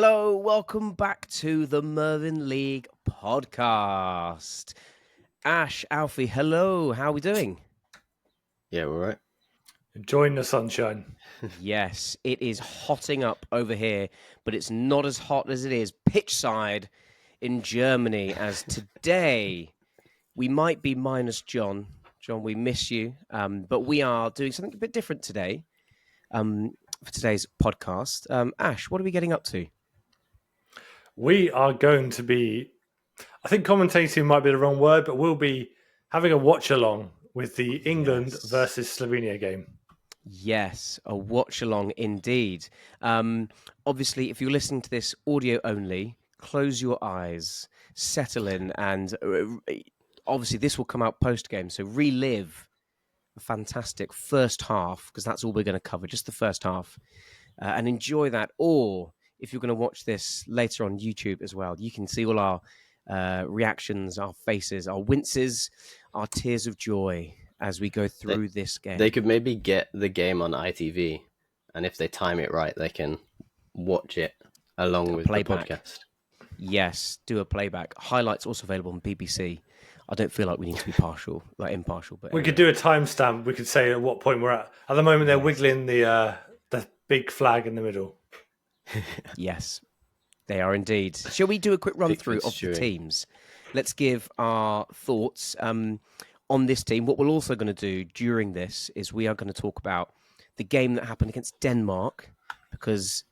Hello, welcome back to the Mervyn League podcast. Ash, Alfie, hello, how are we doing? Yeah, we're right. Enjoying the sunshine. Yes, it is hotting up over here, but it's not as hot as it is pitchside in Germany, as today we might be minus John. John, we miss you, but we are doing something a bit different today for today's podcast. Ash, what are we getting up to? We are going to be, I think commentating might be the wrong word, but we'll be having a watch along with the England versus Slovenia game. Yes, a watch along indeed. Obviously, if you're listening to this audio only, close your eyes, settle in, and obviously this will come out post game. So relive a fantastic first half, because that's all we're going to cover, just the first half, and enjoy that. Or if you're going to watch this later on YouTube as well, you can see all our reactions, our faces, our winces, our tears of joy as we go through this game. They could maybe get the game on ITV, and if they time it right, they can watch it along with playback. the podcast. Yes, do a playback. Highlights also available on BBC. I don't feel like we need to be impartial. But we could do a timestamp. We could say at what point we're at. At the moment, they're wiggling the big flag in the middle. Yes, they are indeed. Shall we do a quick run through of the teams? Let's give our thoughts on this team. What we're also going to do during this is we are going to talk about the game that happened against Denmark, because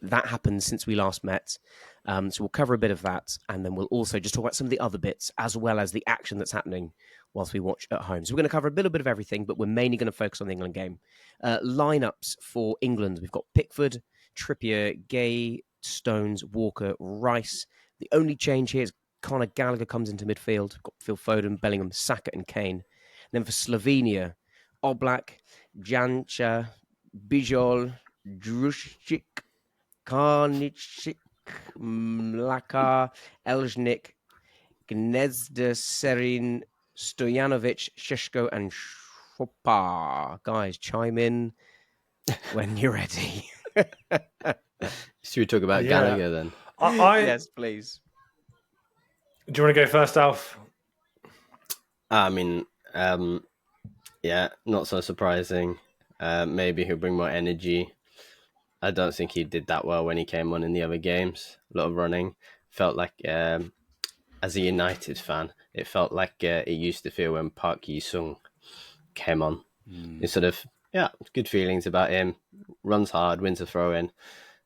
that happened since we last met. So we'll cover a bit of that, and then we'll also just talk about some of the other bits, as well as the action that's happening whilst we watch at home. So we're going to cover a little bit of everything, but we're mainly going to focus on the England game. Lineups for England. We've got Pickford, Trippier, Gay, Stones, Walker, Rice. The only change here is Conor Gallagher comes into midfield. We've got Phil Foden, Bellingham, Saka and Kane. And then for Slovenia, Oblak, Janša, Bijol, Drušić, Karničić, Mlaka, Elžnik, Gnezda, Serin, Stojanovic, Šeško and Šopa. Guys, chime in when you're ready. Should we talk about Gallagher then? Yes, please. Do you want to go first, Alf? I mean, yeah, not so surprising. Maybe he'll bring more energy. I don't think he did that well when he came on in the other games. A lot of running. Felt like, as a United fan, it felt like it used to feel when Park Ji-sung came on. It's sort of, good feelings about him. Runs hard, wins a throw-in.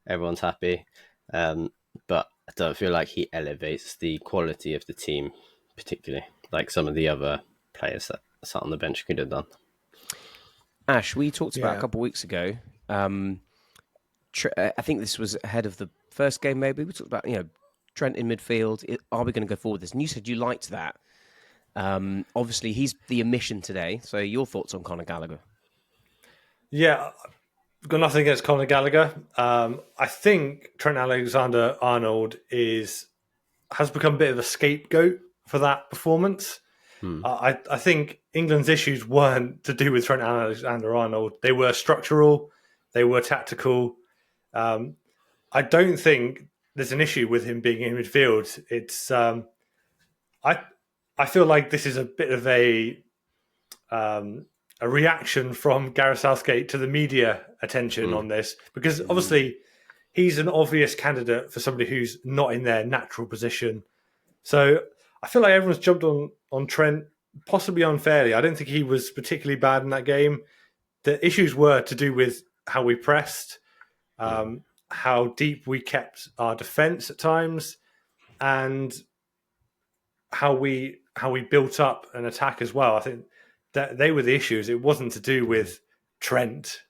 Everyone's happy. But I don't feel like he elevates the quality of the team, particularly like some of the other players that sat on the bench could have done. Ash, we talked about a couple of weeks ago. I think this was ahead of the first game, maybe. We talked about, Trent in midfield. Are we going to go forward with this? And you said you liked that. Obviously, he's the omission today. So your thoughts on Conor Gallagher? Yeah, I've got nothing against Conor Gallagher. I think Trent Alexander-Arnold has become a bit of a scapegoat for that performance. I think England's issues weren't to do with Trent Alexander-Arnold. They were structural. They were tactical. I don't think there's an issue with him being in midfield. It's I feel like this is a bit of a reaction from Gareth Southgate to the media attention on this, because obviously he's an obvious candidate for somebody who's not in their natural position. So I feel like everyone's jumped on Trent, possibly unfairly. I don't think he was particularly bad in that game. The issues were to do with how we pressed, how deep we kept our defence at times, and how we built up an attack as well. I think that they were the issues. It wasn't to do with Trent.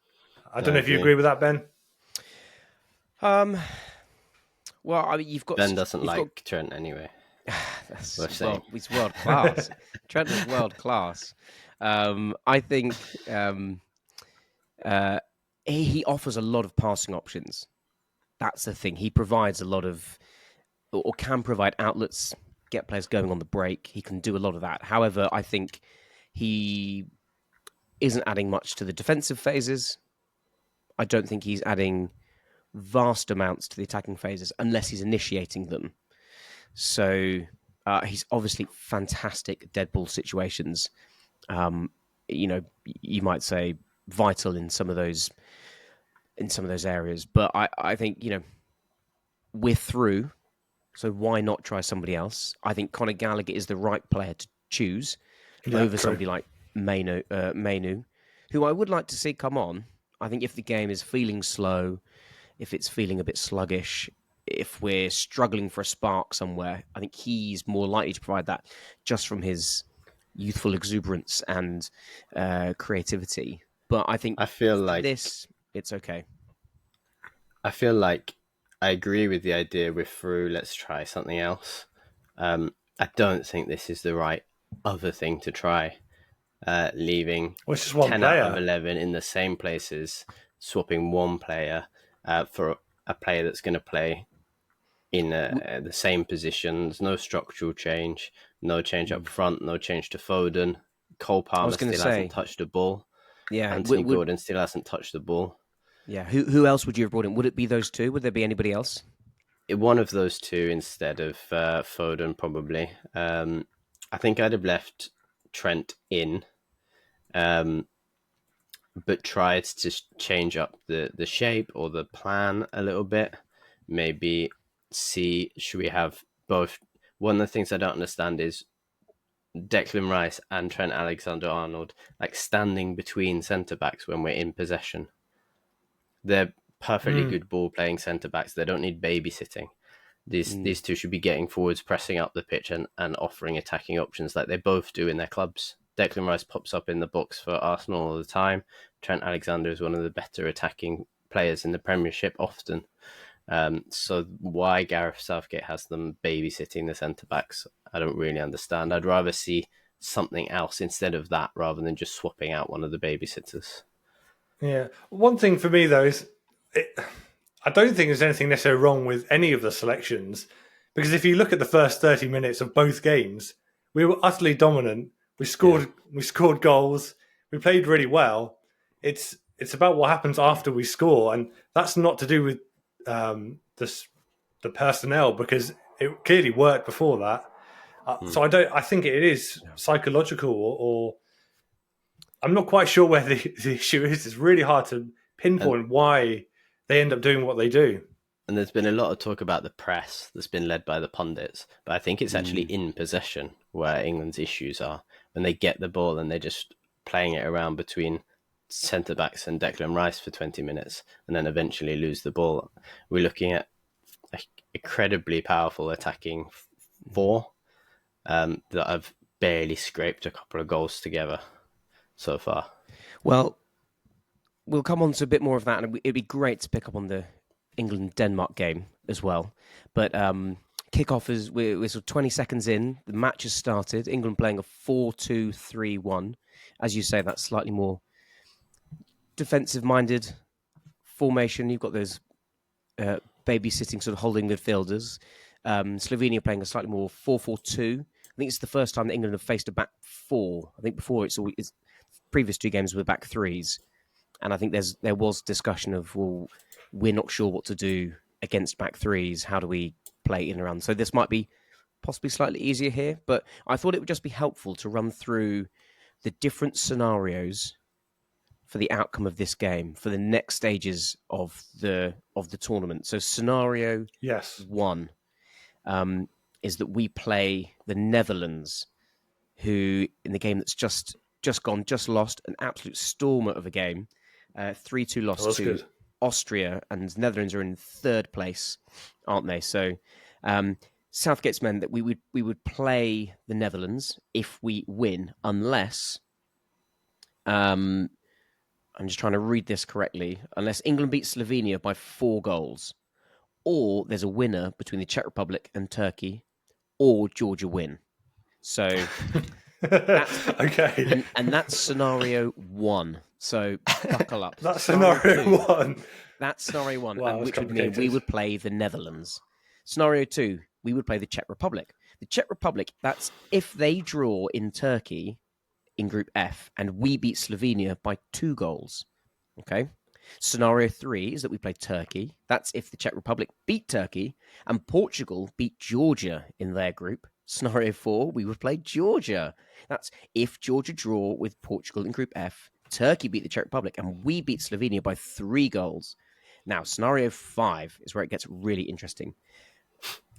I don't know if you agree with that, Ben. Well, I mean, Ben doesn't like Trent anyway. He's world class. Trent is world class. I think he offers a lot of passing options. That's the thing. He provides a lot of, or can provide outlets, get players going on the break. He can do a lot of that. However, I think he isn't adding much to the defensive phases. I don't think he's adding vast amounts to the attacking phases unless he's initiating them. So he's obviously fantastic dead ball situations. You might say vital in some of those areas. But I think, we're through. So why not try somebody else? I think Conor Gallagher is the right player to choose over somebody like Mainu, who I would like to see come on. I think if the game is feeling slow, if it's feeling a bit sluggish, if we're struggling for a spark somewhere, I think he's more likely to provide that just from his youthful exuberance and creativity. But I think it's okay. I feel like I agree with the idea with through, let's try something else. I don't think this is the right other thing to try. Leaving 10 out of 11 in the same places, swapping one player for a player that's going to play in the same positions, no structural change, no change up front, no change to Foden. Cole Palmer still hasn't touched the ball. Yeah, Anthony Gordon still hasn't touched the ball. Yeah, who else would you have brought in? Would it be those two? Would there be anybody else? One of those two instead of Foden, probably. I think I'd have left Trent in, but tried to change up the shape or the plan a little bit. Maybe should we have both? One of the things I don't understand is Declan Rice and Trent Alexander-Arnold like standing between centre-backs when we're in possession. They're perfectly good ball-playing centre-backs. They don't need babysitting. These two should be getting forwards, pressing up the pitch and offering attacking options like they both do in their clubs. Declan Rice pops up in the box for Arsenal all the time. Trent Alexander is one of the better attacking players in the Premiership often. So why Gareth Southgate has them babysitting the centre-backs, I don't really understand. I'd rather see something else instead of that rather than just swapping out one of the babysitters. Yeah. One thing for me, though, is I don't think there's anything necessarily wrong with any of the selections, because if you look at the first 30 minutes of both games, we were utterly dominant. We scored goals. We played really well. It's about what happens after we score, and that's not to do with the personnel, because it clearly worked before that. So I think it is psychological, or I'm not quite sure where the issue is. It's really hard to pinpoint why they end up doing what they do. And there's been a lot of talk about the press that's been led by the pundits, but I think it's actually in possession where England's issues are. When they get the ball and they're just playing it around between centre-backs and Declan Rice for 20 minutes and then eventually lose the ball. We're looking at an incredibly powerful attacking four that have barely scraped a couple of goals together so far. Well, we'll come on to a bit more of that, and it'd be great to pick up on the England-Denmark game as well. But kickoff is we're sort of 20 seconds in. The match has started. England playing a 4-2-3-1. As you say, that's slightly more defensive-minded formation. You've got those babysitting, sort of holding midfielders. Slovenia playing a slightly more 4-4-2. I think it's the first time that England have faced a back four. I think before it's previous two games were back threes. And I think there was discussion of, well, we're not sure what to do against back threes. How do we play in and around? So this might be possibly slightly easier here, but I thought it would just be helpful to run through the different scenarios for the outcome of this game, for the next stages of the tournament. So scenario 1 is that we play the Netherlands, who in the game that's just lost, an absolute stormer of a game. 3-2 loss to Austria, and Netherlands are in third place, aren't they? So Southgate's meant that we would play the Netherlands if we win, unless I'm just trying to read this correctly, unless England beats Slovenia by 4 goals, or there's a winner between the Czech Republic and Turkey, or Georgia win. So that's okay, and that's scenario 1. So buckle up. That's scenario 1. That's scenario 1, wow, and which would mean we would play the Netherlands. Scenario 2, we would play the Czech Republic. The Czech Republic, that's if they draw in Turkey in Group F and we beat Slovenia by 2 goals. Okay? Scenario 3 is that we play Turkey. That's if the Czech Republic beat Turkey and Portugal beat Georgia in their group. Scenario 4, we would play Georgia. That's if Georgia draw with Portugal in Group F, Turkey beat the Czech Republic, and we beat Slovenia by 3 goals. Now, Scenario 5 is where it gets really interesting.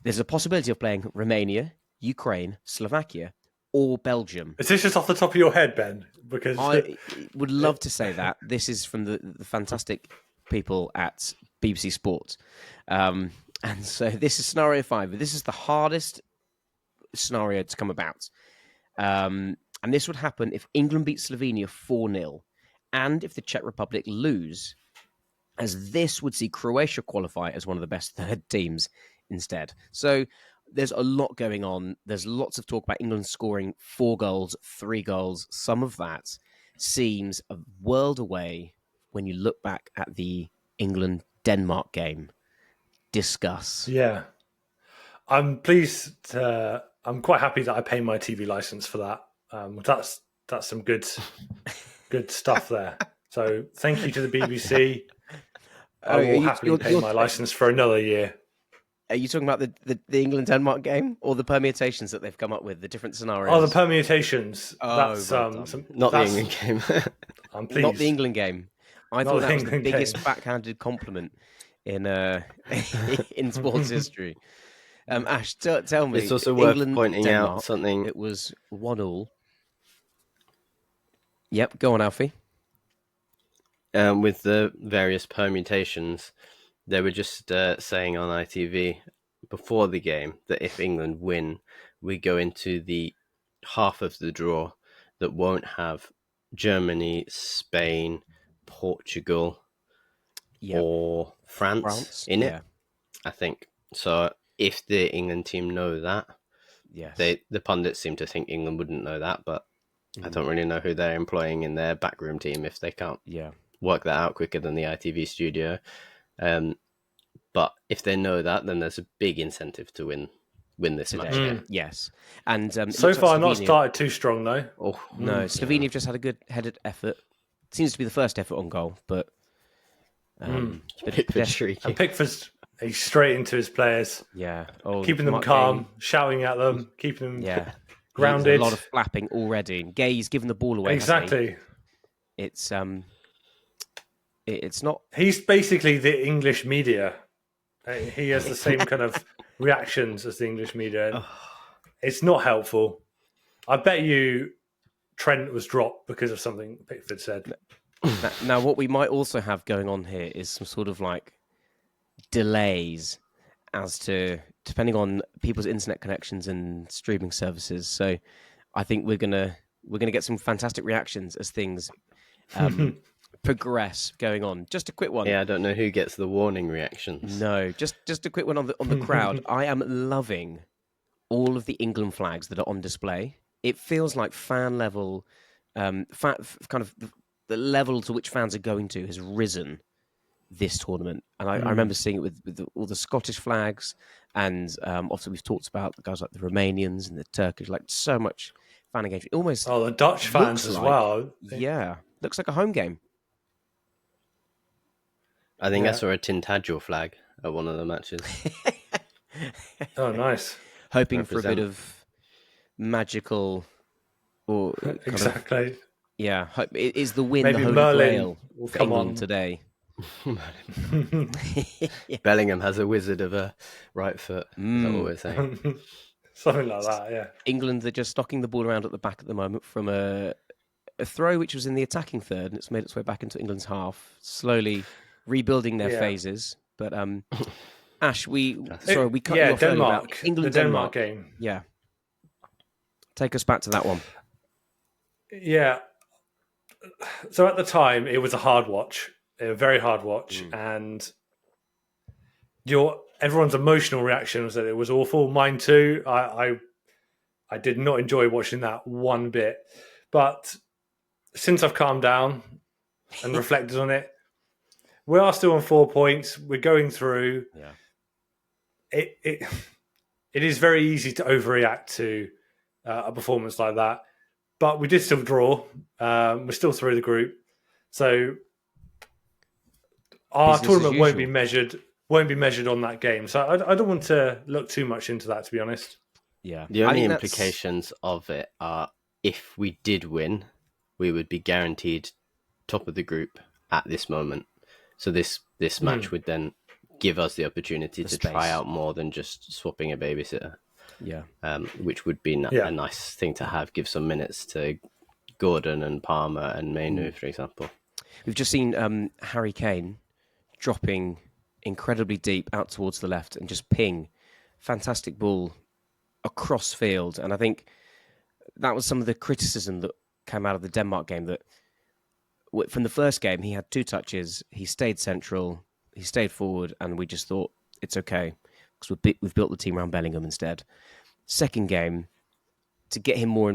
There's a possibility of playing Romania, Ukraine, Slovakia, or Belgium. Is this just off the top of your head, Ben? Because I would love to say that. This is from the fantastic people at BBC Sport. And so this is Scenario 5. But this is the hardest scenario to come about. And this would happen if England beat Slovenia 4-0 and if the Czech Republic lose, as this would see Croatia qualify as one of the best third teams instead. So there's a lot going on. There's lots of talk about England scoring 4 goals, 3 goals. Some of that seems a world away when you look back at the England-Denmark game. Discuss. Yeah. I'm pleased. I'm quite happy that I pay my TV license for that. That's some good stuff there. So thank you to the BBC. I will happily pay my license for another year. Are you talking about the England-Denmark game or the permutations that they've come up with, the different scenarios? Oh, the permutations. That's not the England game. I'm pleased. Not the England game. I thought that was the biggest backhanded compliment in sports history. Ash, tell me. It's also worth pointing Denmark, out something. It was 1-1. Yep, go on, Alfie. With the various permutations, they were just saying on ITV before the game that if England win, we go into the half of the draw that won't have Germany, Spain, Portugal, or France in it. I think so. If the England team know that, yes, the pundits seem to think England wouldn't know that, but I don't really know who they're employing in their backroom team if they can't work that out quicker than the ITV studio. But if they know that, then there's a big incentive to win this match. Yes, and so far not started too strong though. No, Slovenia have just had a good headed effort. Seems to be the first effort on goal, but Pickford's he's straight into his players. Yeah, keeping them calm, shouting at them, keeping them grounded. A lot of flapping already. Gay's giving the ball away. Exactly. It's not. He's basically the English media. He has the same kind of reactions as the English media. It's not helpful. I bet you Trent was dropped because of something Pickford said. Now, what we might also have going on here is some sort of like delays as to depending on people's internet connections and streaming services. So I think we're gonna get some fantastic reactions as things progress going on. Just a quick one. Yeah, I don't know who gets the warning reactions. No, just a quick one on the crowd. I am loving all of the England flags that are on display. It feels like fan level, kind of the level to which fans are going to has risen this tournament. And I remember seeing it with all the Scottish flags, and obviously we've talked about the guys like the Romanians and the Turkish, like so much fan engagement. Almost the Dutch fans as well. Yeah, looks like a home game. I think I saw a Tintagel flag at one of the matches. Oh, nice. Hoping for a bit of magical or exactly. Is the win maybe the holy Merlin grail will for come England on today? Bellingham has a wizard of a right foot. Is that what we're saying? Something like that, yeah. England, they're just stocking the ball around at the back at the moment from a throw which was in the attacking third, and it's made its way back into England's half, slowly rebuilding their phases. But Ash, we cut you off Denmark, England, the Denmark game. Yeah, take us back to that one. Yeah. So at the time, it was a hard watch, a very hard watch, and everyone's emotional reaction was that it was awful. Mine too. I did not enjoy watching that one bit, but since I've calmed down and reflected on it, we are still on 4 points. We're going through. Yeah. It is very easy to overreact to a performance like that, but we did still draw. We're still through the group, so our business as tournament won't be usual. measured on that game. So I don't want to look too much into that, to be honest. Yeah, The I only think implications of it are if we did win, we would be guaranteed top of the group at this moment. So this match would then give us the opportunity to try out more than just swapping a babysitter. Yeah, which would be a nice thing to have. Give some minutes to Gordon and Palmer and Mainu, for example. we've just seen Harry Kane dropping incredibly deep out towards the left and just ping fantastic ball across field. And I think that was some of the criticism that came out of the Denmark game, that from the first game, he had 2 touches, he stayed central, he stayed forward, and we just thought it's okay because we've built the team around Bellingham instead. Second game, to get him more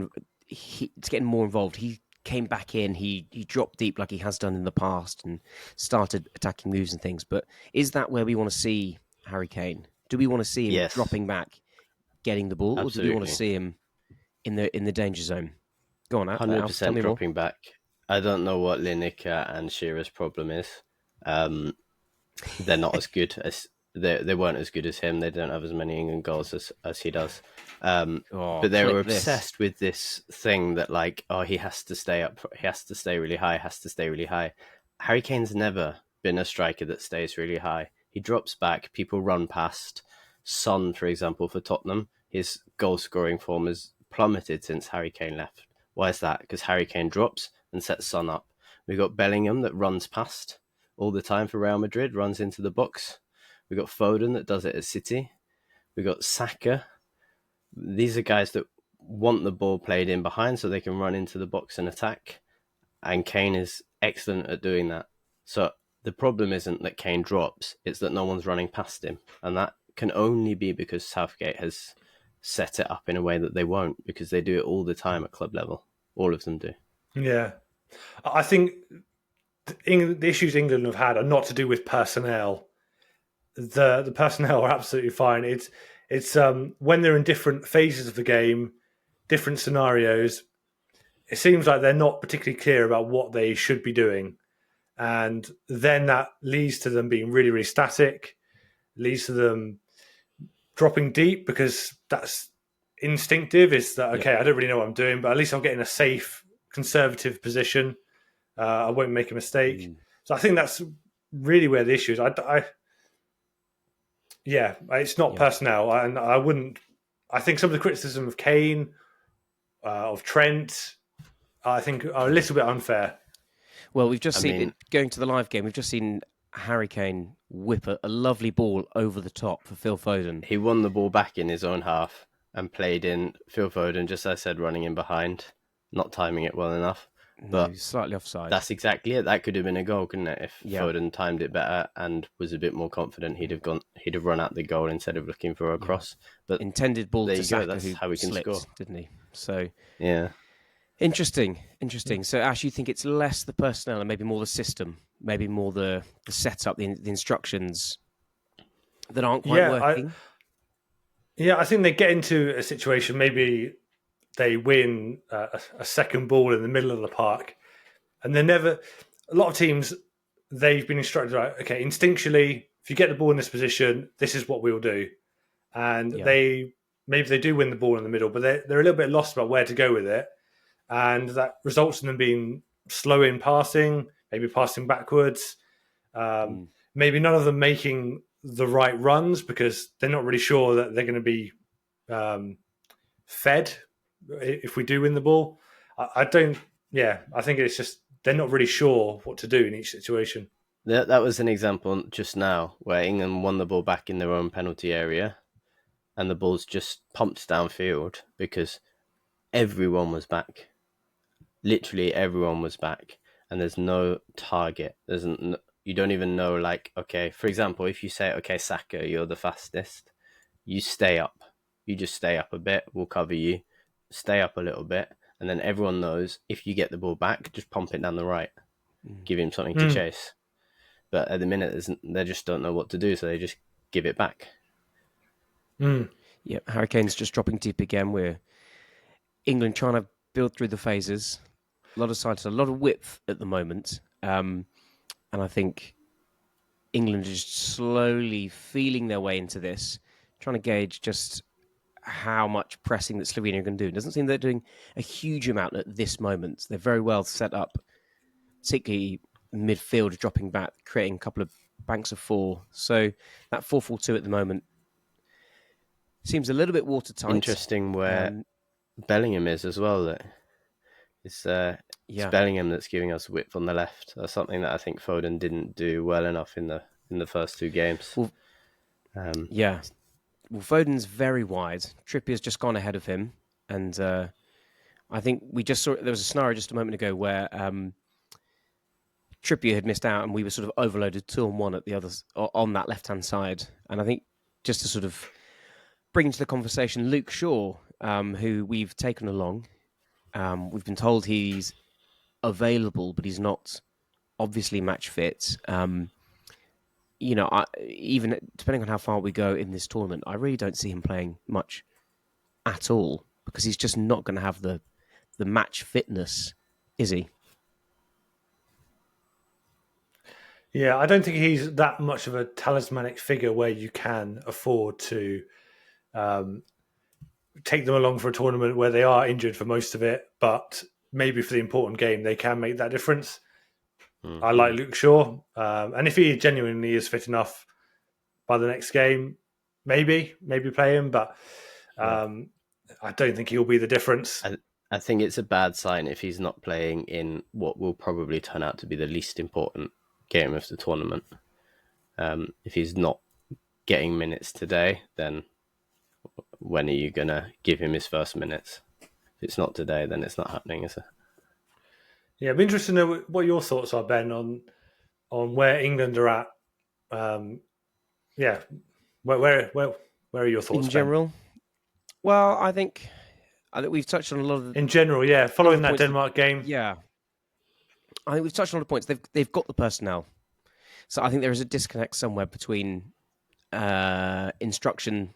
involved, he came back in, he dropped deep like he has done in the past and started attacking moves and things. But is that where we want to see Harry Kane? Do we want to see him dropping back, getting the ball, Absolutely. or do we want to see him in the danger zone? Go on, 100% dropping back. I don't know what Lineker and Shearer's problem is. They're not as good as they weren't as good as him. They don't have as many England goals as he does. But they were obsessed with this thing that he has to stay up, he has to stay really high, Harry Kane's never been a striker that stays really high. He drops back, people run past. Son, for example, for Tottenham, his goal scoring form has plummeted since Harry Kane left. Why is that? Because Harry Kane drops and sets Son up. We've got Bellingham that runs past all the time for Real Madrid, runs into the box. We've got Foden that does it at City. We've got Saka. These are guys that want the ball played in behind so they can run into the box and attack. And Kane is excellent at doing that. So the problem isn't that Kane drops, it's that no one's running past him. And that can only be because Southgate has set it up in a way that they won't, because they do it all the time at club level. All of them do. Yeah. I think the issues England have had are not to do with personnel. The personnel are absolutely fine. It's when they're in different phases of the game, different scenarios, it seems like they're not particularly clear about what they should be doing. And then that leads to them being really, really static, leads to them dropping deep because that's instinctive. It's that, okay, I don't really know what I'm doing, but at least I'm getting a safe, conservative position. I won't make a mistake. So I think that's really where the issue is. It's not personnel. And I think some of the criticism of Kane, of Trent, I think are a little bit unfair. Well, we've just seen, going to the live game, we've just seen Harry Kane whip a lovely ball over the top for Phil Foden. He won the ball back in his own half and played in Phil Foden, just as I said, running in behind, not timing it well enough. But slightly offside. That's exactly it. That could have been a goal, couldn't it? If Foden timed it better and was a bit more confident, he'd have run out the goal instead of looking for a cross. But intended ball to Saka, that's how we can score, didn't he? So yeah. Interesting. So, Ash, you think it's less the personnel and maybe more the system, maybe more the setup, the instructions that aren't quite working? I think they get into a situation, maybe they win a second ball in the middle of the park, and a lot of teams, they've been instructed, right, okay, instinctually, if you get the ball in this position, this is what we'll do. And maybe they do win the ball in the middle, but they're a little bit lost about where to go with it. And that results in them being slow in passing, maybe passing backwards. Maybe none of them making the right runs because they're not really sure that they're going to be fed if we do win the ball. I think it's just they're not really sure what to do in each situation. That was an example just now where England won the ball back in their own penalty area and the ball's just pumped downfield because everyone was back. Literally everyone was back, and there's no target. You don't even know, okay, for example, if you say, okay, Saka, you're the fastest, you stay up. You just stay up a bit, we'll cover you. Stay up a little bit, and then everyone knows if you get the ball back, just pump it down the right. Give him something to chase. But at the minute, they just don't know what to do, so they just give it back. Yeah, Harry Kane's just dropping deep again. We're England trying to build through the phases. A lot of sides, a lot of width at the moment. And I think England are just slowly feeling their way into this, trying to gauge just how much pressing that Slovenia can do. It doesn't seem they're doing a huge amount at this moment. They're very well set up, particularly midfield, dropping back, creating a couple of banks of four. So that 4-4-2 at the moment seems a little bit watertight. Interesting where Bellingham is as well. That it's Bellingham that's giving us width on the left. That's something that I think Foden didn't do well enough in the first two games. Well, Well, Foden's very wide. Trippier's just gone ahead of him, and I think we just saw there was a scenario just a moment ago where Trippier had missed out, and we were sort of overloaded 2-on-1 at the others on that left-hand side. And I think just to sort of bring into the conversation Luke Shaw, who we've taken along. We've been told he's available, but he's not obviously match fit. Even depending on how far we go in this tournament, I really don't see him playing much at all because he's just not going to have the match fitness, is he? Yeah, I don't think he's that much of a talismanic figure where you can afford to take them along for a tournament where they are injured for most of it, but maybe for the important game they can make that difference. Mm-hmm. I like Luke Shaw, and if he genuinely is fit enough by the next game, maybe play him, but I don't think he'll be the difference. I think it's a bad sign if he's not playing in what will probably turn out to be the least important game of the tournament. If he's not getting minutes today, then when are you going to give him his first minutes? If it's not today, then it's not happening, is it? Yeah, I'm interested to know what your thoughts are, Ben, on where England are at. Where are your thoughts, in general? Ben? Well, I think we've touched on a lot of in general. Yeah, following that Denmark game. Yeah, I think we've touched on a lot of points. They've got the personnel, so I think there is a disconnect somewhere between instruction,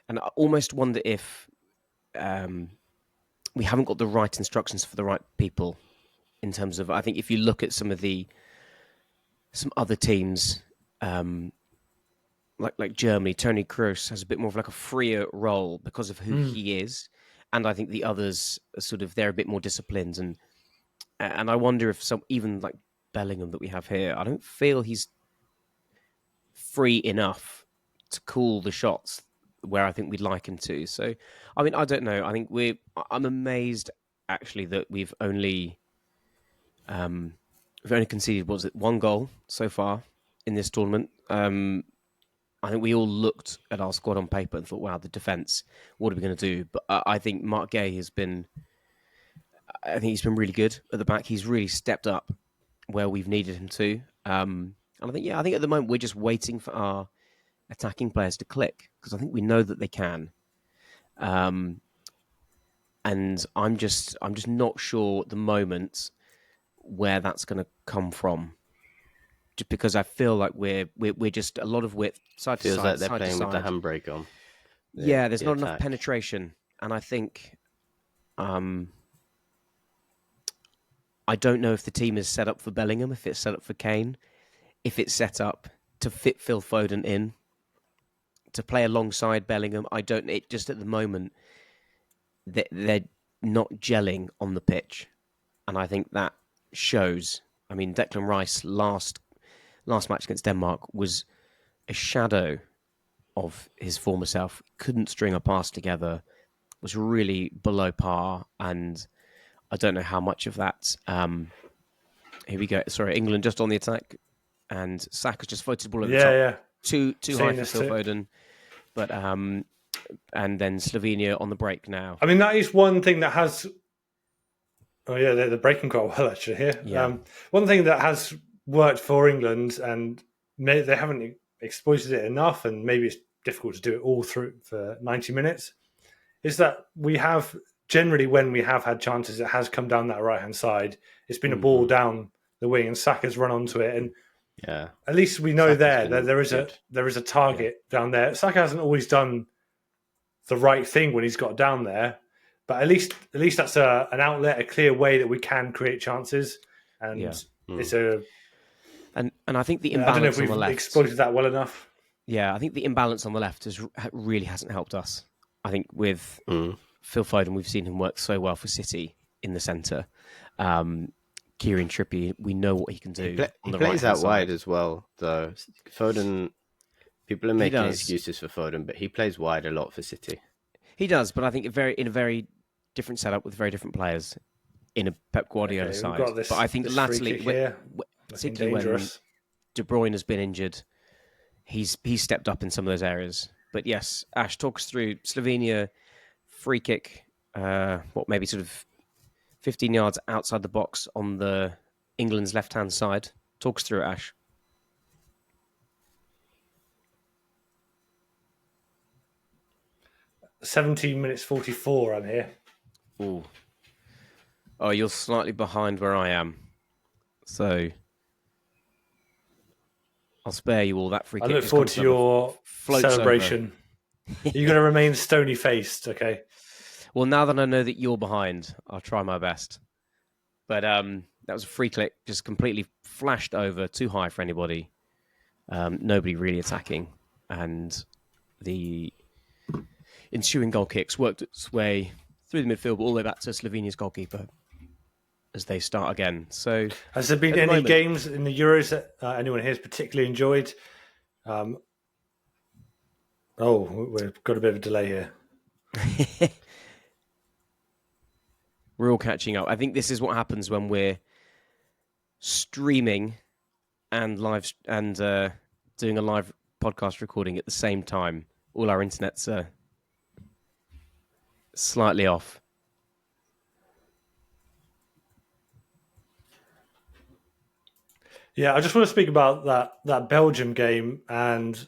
and I almost wonder if we haven't got the right instructions for the right people. In terms of, I think if you look at some other teams, like Germany, Toni Kroos has a bit more of like a freer role because of who he is, and I think the others are sort of they're a bit more disciplined, and I wonder if even like Bellingham that we have here, I don't feel he's free enough to call the shots where I think we'd like him to. So, I mean, I don't know. I think I'm amazed actually that we've only conceded, what was it, 1 goal so far in this tournament. I think we all looked at our squad on paper and thought, wow, the defence, what are we going to do? But I think Mark Gay he's been really good at the back. He's really stepped up where we've needed him to. And I think at the moment we're just waiting for our attacking players to click because I think we know that they can. And I'm just not sure at the moment where that's going to come from, just because I feel like we're just a lot of width side to side. Feels like they're playing with the handbrake on. There's not enough penetration, and I think I don't know if the team is set up for Bellingham, if it's set up for Kane, if it's set up to fit Phil Foden in to play alongside Bellingham. I don't. It just at the moment they're not gelling on the pitch, and I think that shows. I mean, Declan Rice last match against Denmark was a shadow of his former self. Couldn't string a pass together. Was really below par, and I don't know how much of that. Here we go. Sorry, England just on the attack, and Saka's just floated the ball over the top. Yeah. Too high for Phil Foden, but and then Slovenia on the break now. I mean, that is one thing that has. Oh yeah, they're breaking quite well actually here. Yeah. One thing that has worked for England, and they haven't exploited it enough, and maybe it's difficult to do it all through for 90 minutes, is that we have generally, when we have had chances, it has come down that right-hand side. It's been a ball down the wing, and Saka's run onto it, and at least we know there is a target down there. Saka hasn't always done the right thing when he's got down there. But at least that's an outlet, a clear way that we can create chances, and it's And I think the I don't know imbalance if on the we've left. exploited that well enough. Yeah, I think the imbalance on the left really hasn't helped us. I think with Phil Foden, we've seen him work so well for City in the centre. Kieran Trippier, we know what he can do. He plays out wide as well, though. Foden, people are making excuses for Foden, but he plays wide a lot for City. He does, but I think in a very different setup with very different players in a Pep Guardiola side. But I think latterly, particularly when De Bruyne has been injured, he's stepped up in some of those areas. But yes, Ash, talk us through Slovenia free kick, maybe sort of 15 yards outside the box on the England's left-hand side. Talk us through it, Ash. (17 minutes 44). I'm here. Ooh. Oh, you're slightly behind where I am, so I'll spare you all that free kick. I look forward to your celebration. You're going to remain stony-faced, okay? Well, now that I know that you're behind, I'll try my best. But that was a free kick, just completely flashed over, too high for anybody. Nobody really attacking. And the ensuing goal kicks worked its way through the midfield, but all the way back to Slovenia's goalkeeper as they start again. So, has there been any games in the Euros that anyone here has particularly enjoyed? We've got a bit of a delay here. We're all catching up. I think this is what happens when we're streaming and live and doing a live podcast recording at the same time. All our internets are slightly off. Yeah, I just want to speak about that Belgium game. And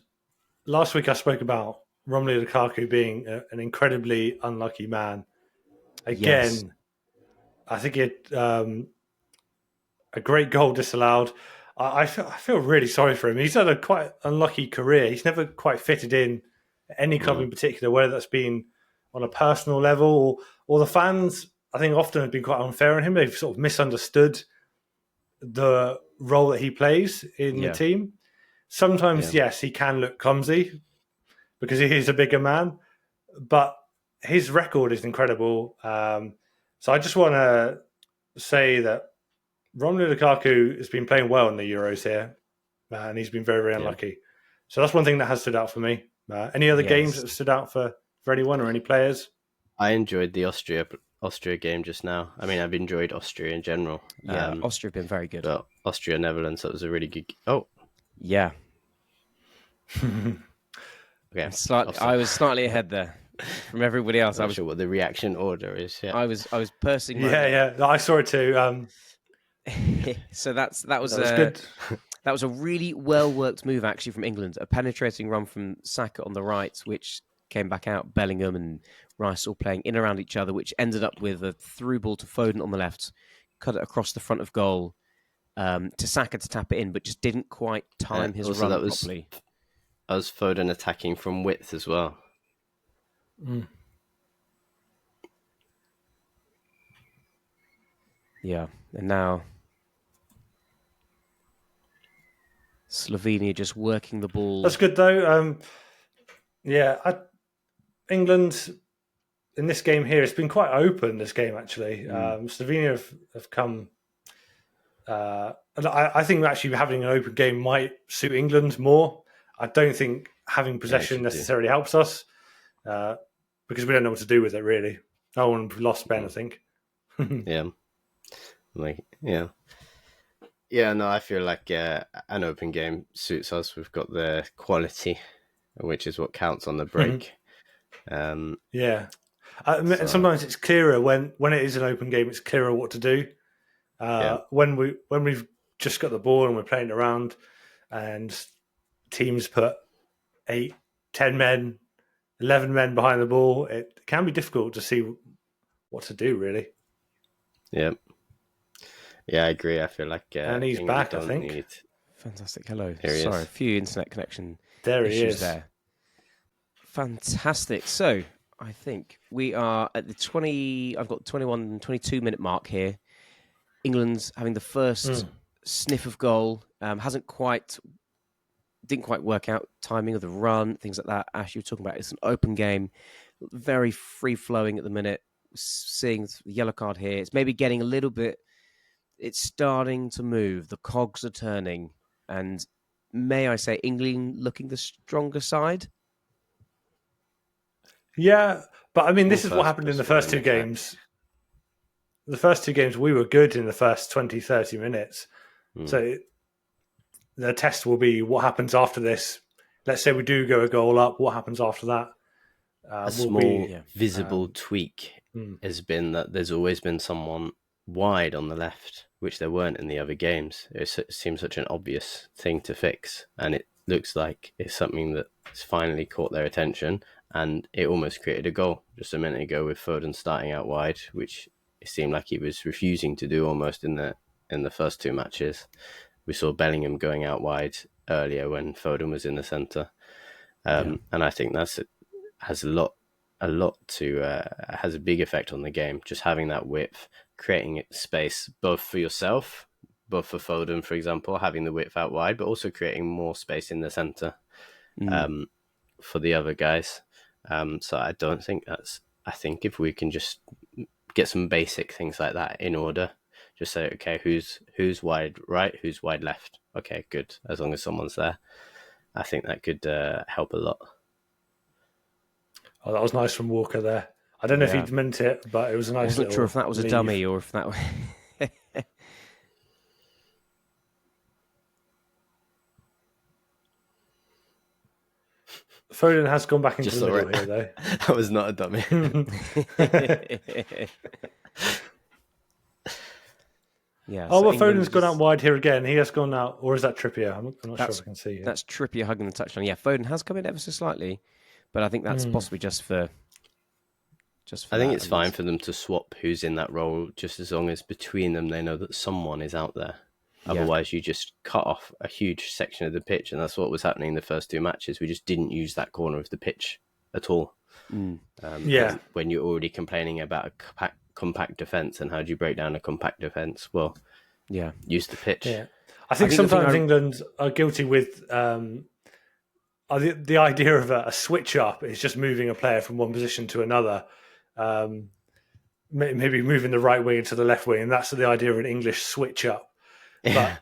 last week I spoke about Romelu Lukaku being an incredibly unlucky man. Again, yes. I think a great goal disallowed. I feel really sorry for him. He's had a quite unlucky career. He's never quite fitted in any club in particular, whether that's been on a personal level or the fans, I think, often have been quite unfair on him. They've sort of misunderstood the role that he plays in the team. Sometimes, yes, he can look clumsy because he is a bigger man, but his record is incredible. So I just want to say that Romelu Lukaku has been playing well in the Euros here, and he's been very, very unlucky. So that's one thing that has stood out for me. Any other games that stood out for anyone or any players? I enjoyed the Austria game just now. I mean, I've enjoyed Austria in general. Yeah, Austria have been very good. But Austria-Netherlands, that was a really good... Oh. Yeah. Okay. I was slightly ahead there from everybody else. I'm not sure what the reaction order is. Yeah. I was pursing my No, I saw it too. So that was good. That was a really well-worked move, actually, from England. A penetrating run from Saka on the right, which came back out. Bellingham and Rice all playing in around each other, which ended up with a through ball to Foden on the left, cut it across the front of goal to Saka to tap it in, but just didn't quite time his run properly. That was Foden attacking from width as well. Yeah, and now Slovenia just working the ball. That's good though. England in this game here, it's been quite open. This game actually, Slovenia have come. I think actually having an open game might suit England more. I don't think having possession necessarily helps us because we don't know what to do with it really. No one lost Ben, I think. No, I feel like an open game suits us. We've got the quality, which is what counts on the break. Sometimes it's clearer when it is an open game. It's clearer what to do. When we've just got the ball and we're playing it around, and teams put 8, 10 men, 11 men behind the ball, it can be difficult to see what to do. Really. Yeah, I agree. I feel like and he's back. I think. Fantastic. Hello. Sorry, a few internet connection. There he is. There. Fantastic. So I think we are at the 20. I've got 22 minute mark here. England's having the first sniff of goal. Didn't quite work out timing of the run, things like that. Ash, you were talking about it's an open game, very free flowing at the minute. Seeing the yellow card here, it's maybe getting a little bit. It's starting to move. The cogs are turning, and may I say, England looking the stronger side. Yeah, but I mean, this is what happened in the first two games. The first two games, we were good in the first 20, 30 minutes. So the test will be what happens after this. Let's say we do go a goal up. What happens after that? A small visible tweak has been that there's always been someone wide on the left, which there weren't in the other games. It seems such an obvious thing to fix, and it looks like it's something that's finally caught their attention, and it almost created a goal just a minute ago with Foden starting out wide, which it seemed like he was refusing to do almost in the first two matches. We saw Bellingham going out wide earlier when Foden was in the centre, and I think has a big effect on the game. Just having that width, creating space both for yourself, both for Foden, for example, having the width out wide, but also creating more space in the centre for the other guys. So I don't think I think if we can just get some basic things like that in order, just say, okay, who's wide right, who's wide left. Okay, good. As long as someone's there, I think that could help a lot. Oh, that was nice from Walker there. I don't know if he'd meant it, but it was a nice. I wasn't sure if that was a dummy or if that was. Foden has gone back into the middle here, though. That was not a dummy. Yeah. Oh, well, Foden's gone out wide here again. He has gone out, or is that Trippier? I'm not sure if I can see here. That's Trippier hugging the touchline. Yeah, Foden has come in ever so slightly, but I think that's possibly just for. I think it's fine for them to swap who's in that role, just as long as between them they know that someone is out there. Otherwise, you just cut off a huge section of the pitch, and that's what was happening in the first two matches. We just didn't use that corner of the pitch at all. When you're already complaining about a compact defence, and how do you break down a compact defence? Well, use the pitch. Yeah. I think sometimes England are guilty with the idea of a switch up is just moving a player from one position to another. Maybe moving the right wing into the left wing, and that's the idea of an English switch up. But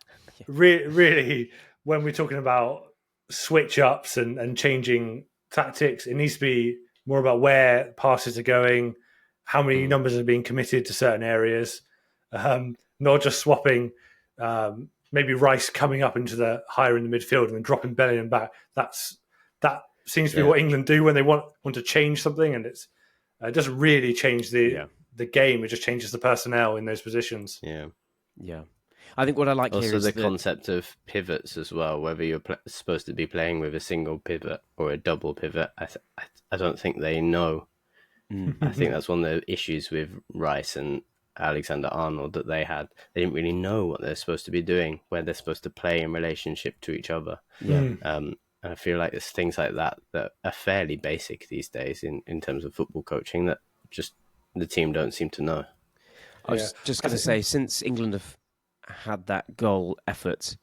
really, when we're talking about switch ups and changing tactics, it needs to be more about where passes are going, how many numbers are being committed to certain areas, not just swapping. Maybe Rice coming up into the higher in the midfield and then dropping Bellingham back. That seems to be what England do when they want to change something, and it doesn't really change the game. It just changes the personnel in those positions. Yeah. I think what I like also here is the concept of pivots as well. Whether you're supposed to be playing with a single pivot or a double pivot, I don't think they know. I think that's one of the issues with Rice and Alexander-Arnold that they had. They didn't really know what they're supposed to be doing, where they're supposed to play in relationship to each other. And I feel like there's things like that are fairly basic these days in terms of football coaching that just the team don't seem to know. I was just going to say, since England have had that goal effort,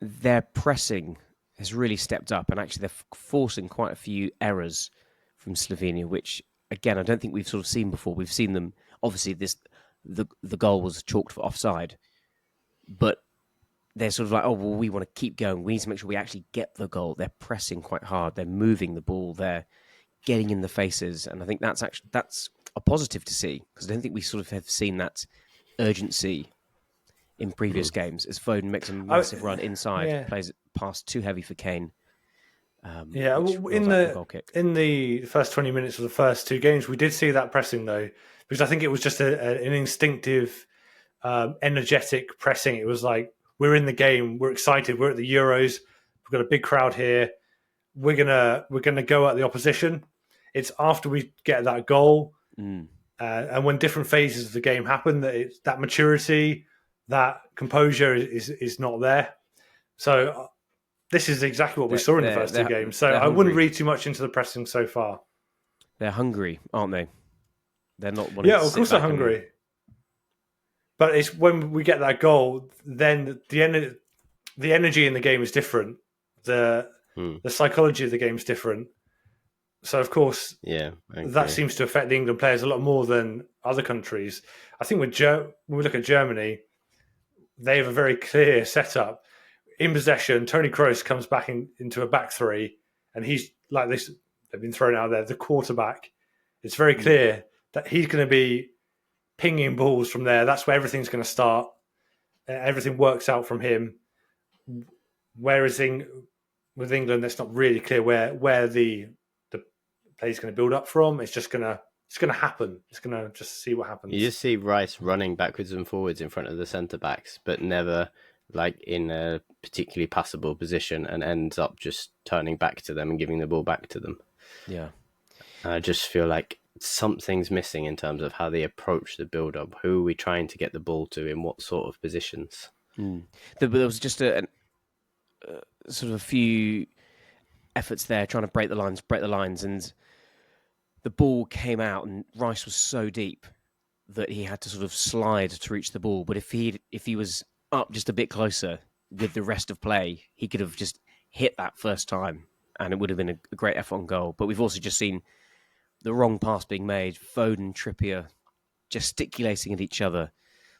their pressing has really stepped up, and actually they're forcing quite a few errors from Slovenia, which again I don't think we've sort of seen before. We've seen them, obviously the goal was chalked for offside, but they're sort of like, oh well, we want to keep going, we need to make sure we actually get the goal. They're pressing quite hard, they're moving the ball, they're getting in the faces, and I think that's a positive to see, because I don't think we sort of have seen that urgency in previous games, as Foden makes a massive run inside, plays it past too heavy for Kane. In the first 20 minutes of the first two games, we did see that pressing though, because I think it was just an instinctive, energetic pressing. It was like, we're in the game, we're excited, we're at the Euros, we've got a big crowd here, we're gonna go at the opposition. It's after we get that goal. And when different phases of the game happen, that maturity, that composure is not there. So this is exactly what we saw in the first two games. So I wouldn't read too much into the pressing so far. They're hungry, aren't they? They're not wanting of course they're hungry. But it's when we get that goal, then the energy in the game is different. The psychology of the game is different. So of course, that seems to affect the England players a lot more than other countries. I think when we look at Germany, they have a very clear setup. In possession, Tony Kroos comes back into a back three, and he's like this. They've been thrown out there. The quarterback. It's very clear that he's going to be pinging balls from there. That's where everything's going to start. Everything works out from him. Whereas with England, it's not really clear where the play's going to build up from. It's going to happen. It's going to just see what happens. You just see Rice running backwards and forwards in front of the centre backs, but never like in a particularly passable position, and ends up just turning back to them and giving the ball back to them. Yeah. I just feel like something's missing in terms of how they approach the build-up. Who are we trying to get the ball to in what sort of positions? There was just a sort of a few efforts there trying to break the lines, and the ball came out, and Rice was so deep that he had to sort of slide to reach the ball. But if he was up just a bit closer with the rest of play, he could have just hit that first time, and it would have been a great effort on goal. But we've also just seen the wrong pass being made. Foden, Trippier gesticulating at each other,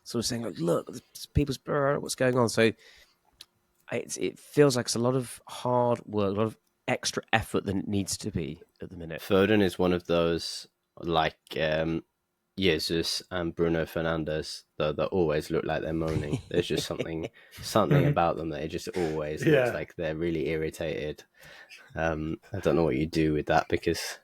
sort of saying, like, look, people's what's going on. So it feels like it's a lot of hard work, a lot of extra effort than it needs to be at the minute. Foden is one of those, like Jesus and Bruno Fernandes, though, that always look like they're moaning. There's just something about them that it just always looks like they're really irritated. I don't know what you do with that, because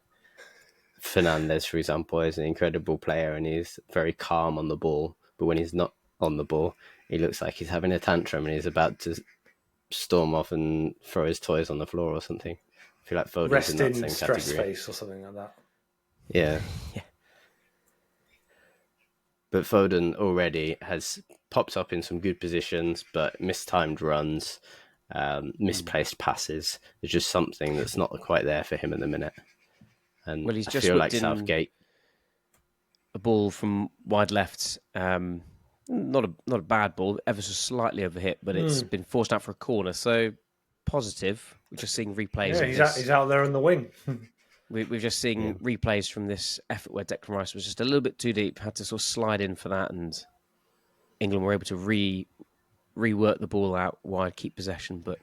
Fernandes, for example, is an incredible player and he's very calm on the ball, but when he's not on the ball, he looks like he's having a tantrum and he's about to storm off and throw his toys on the floor or something. I feel like Foden's in that same stress category. face or something like that. Yeah. But Foden already has popped up in some good positions, but mistimed runs, misplaced passes. There's just something that's not quite there for him at the minute. And he's I just feel like Southgate, a ball from wide left. Not a bad ball, ever so slightly overhit, but it's been forced out for a corner. So positive. We're just seeing replays. Yeah, he's out there in the wing. We've just seen replays from this effort where Declan Rice was just a little bit too deep, had to sort of slide in for that, and England were able to rework the ball out wide, keep possession. But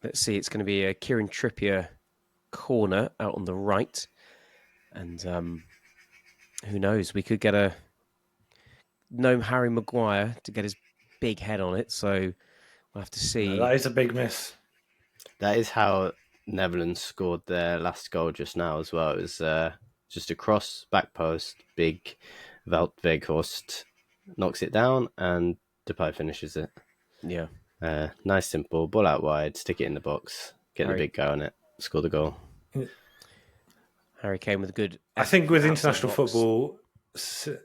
let's see, it's going to be a Kieran Trippier corner out on the right, and who knows, we could get no Harry Maguire to get his big head on it, so we'll have to see. No, that is a big miss. That is how Netherlands scored their last goal just now as well. It was just a cross, back post, big Wout Weghorst knocks it down and Depay finishes it. Yeah. Nice, simple, ball out wide, stick it in the box, get the big guy on it, score the goal. Harry Kane with a good... I think with international football... I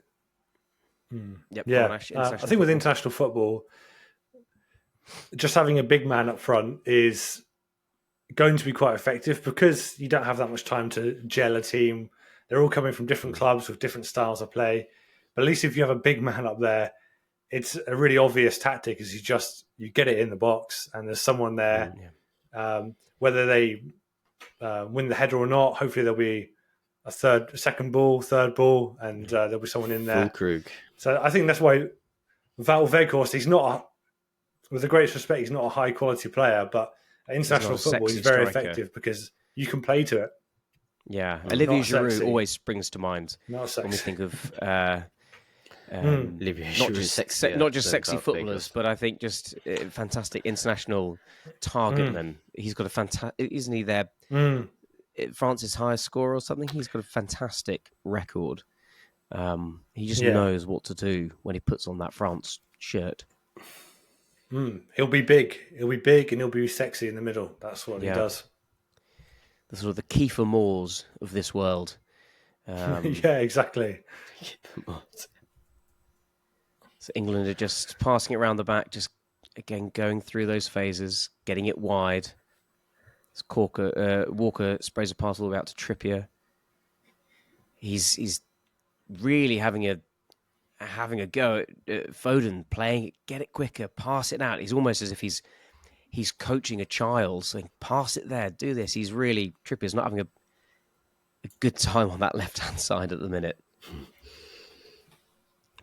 think with international football, just having a big man up front is going to be quite effective, because you don't have that much time to gel a team. They're all coming from different clubs with different styles of play. But at least if you have a big man up there, it's a really obvious tactic, is you get it in the box and there's someone there. Whether they win the header or not, hopefully there'll be a third ball, and there'll be someone in there. Krug. So I think that's why Wout Weghorst, he's not, with the greatest respect, he's not a high quality player, but at international football, he's very effective because you can play to it. Yeah, Olivier Giroud always springs to mind when we think of not just sexy footballers, but I think just fantastic international target men. He's got a fantastic, isn't he? There, France's highest scorer or something. He's got a fantastic record. He just knows what to do when he puts on that France shirt. He'll be big. He'll be big and he'll be sexy in the middle. That's what he does. The sort of the Kiefer Moores of this world. Yeah, exactly. So England are just passing it around the back, just again going through those phases, getting it wide. Walker sprays a pass all the way out to Trippier. He's really having having a go at Foden, playing it, get it quicker, pass it out. He's almost as if he's coaching a child, saying, pass it there, do this. He's really, Trippier's not having a good time on that left-hand side at the minute.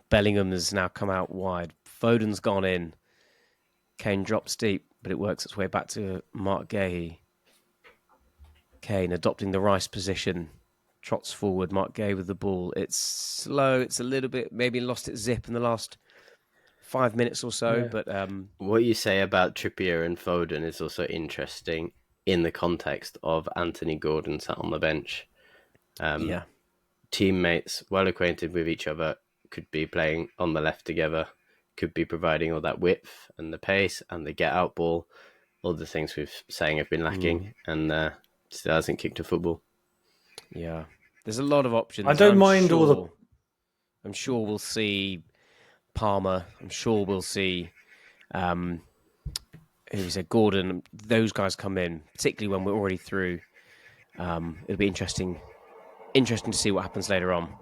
Bellingham has now come out wide. Foden's gone in. Kane drops deep, but it works its way back to Mark Gahey. Kane adopting the Rice position. Trots forward. Mark Gahey with the ball. It's slow. It's a little bit, maybe lost its zip in the last 5 minutes or so. Yeah. But what you say about Trippier and Foden is also interesting in the context of Anthony Gordon sat on the bench. Teammates, well acquainted with each other, could be playing on the left together, could be providing all that width and the pace and the get out ball, all the things we've saying have been lacking, and still hasn't kicked a football. Yeah, there's a lot of options. I don't mind all the. I'm sure we'll see Palmer. I'm sure we'll see who said Gordon. Those guys come in, particularly when we're already through. It'll be interesting to see what happens later on.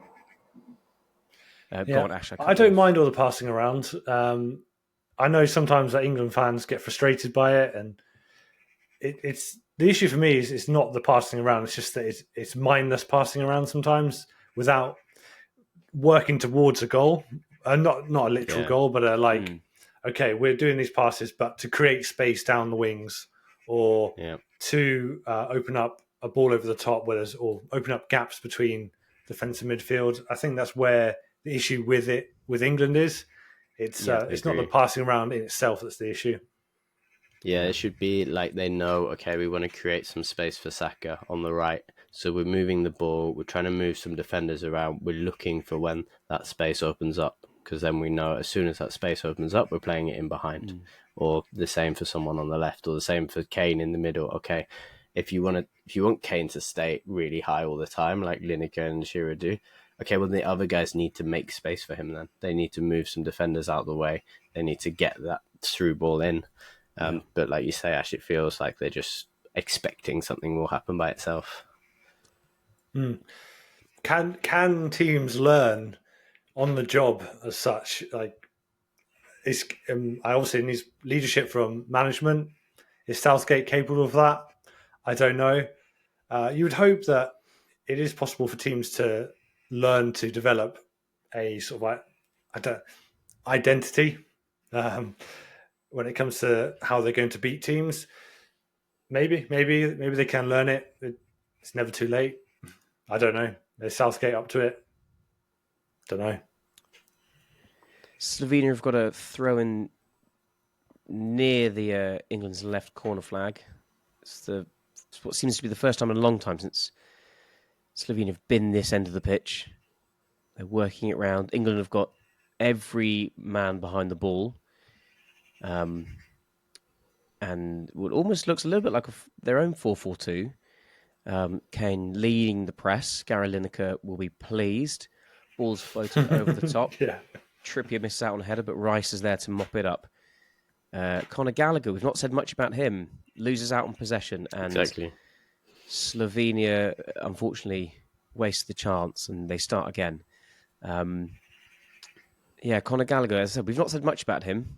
Go on, Ash, I don't mind all the passing around. I know sometimes that England fans get frustrated by it, and it's the issue for me is it's not the passing around. It's just that it's mindless passing around sometimes without working towards a goal. Not a literal goal, but okay, we're doing these passes, but to create space down the wings or to open up a ball over the top, or open up gaps between defence and midfield. I think that's where the issue with England is. It's not the passing around in itself that's the issue. Yeah, it should be like they know, okay, we want to create some space for Saka on the right. So we're moving the ball, we're trying to move some defenders around, we're looking for when that space opens up, because then we know as soon as that space opens up, we're playing it in behind. Or the same for someone on the left, or the same for Kane in the middle. Okay, if you want Kane to stay really high all the time, like Lineker and Shearer do, okay, well, the other guys need to make space for him then. They need to move some defenders out of the way. They need to get that through ball in. But like you say, Ash, it feels like they're just expecting something will happen by itself. Can teams learn on the job as such? Like, I obviously need leadership from management. Is Southgate capable of that? I don't know. You would hope that it is possible for teams to learn to develop a sort of identity when it comes to how they're going to beat teams. Maybe they can learn it. It's never too late. I don't know. Is Southgate up to it? Don't know. Slovenia have got a throw in near the England's left corner flag. It's what seems to be the first time in a long time since Slovenia have been this end of the pitch. They're working it round. England have got every man behind the ball. And what almost looks a little bit like their own 4-4-2. Kane leading the press. Gary Lineker will be pleased. Ball's floating over the top. Trippier misses out on a header, but Rice is there to mop it up. Conor Gallagher, we've not said much about him, loses out on possession. And exactly. Slovenia, unfortunately, wastes the chance and they start again. Conor Gallagher, as I said, we've not said much about him.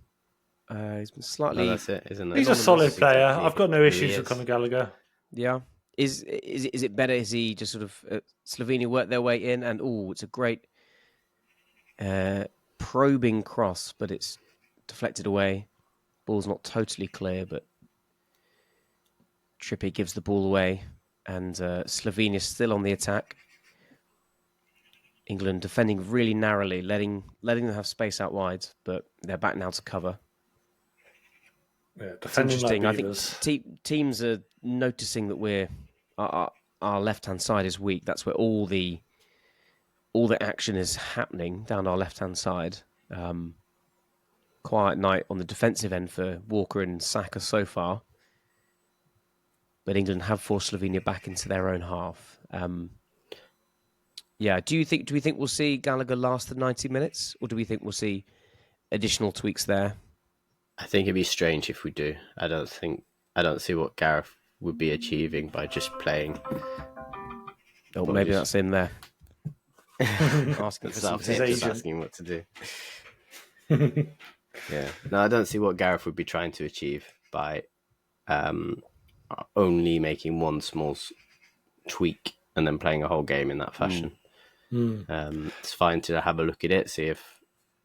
He's been slightly... No, that's it, isn't it? He's a solid player. I've got no issues with Conor Gallagher. Yeah. Is it better? Is he just sort of... Slovenia work their way in and, it's a great probing cross, but it's deflected away. Ball's not totally clear, but Trippier gives the ball away and Slovenia still on the attack. England defending really narrowly, letting them have space out wide, but they're back now to cover. Yeah, it's interesting. I think teams are noticing that our left-hand side is weak. That's where all the action is happening down our left-hand side. Quiet night on the defensive end for Walker and Saka so far. But England have forced Slovenia back into their own half. Do we think we'll see Gallagher last the 90 minutes? Or do we think we'll see additional tweaks there? I think it'd be strange if we do. I don't see what Gareth would be achieving by just playing. Maybe that's in there. asking for some just tips. asking what to do. Yeah. No, I don't see what Gareth would be trying to achieve by only making one small tweak and then playing a whole game in that fashion. It's fine to have a look at it, see if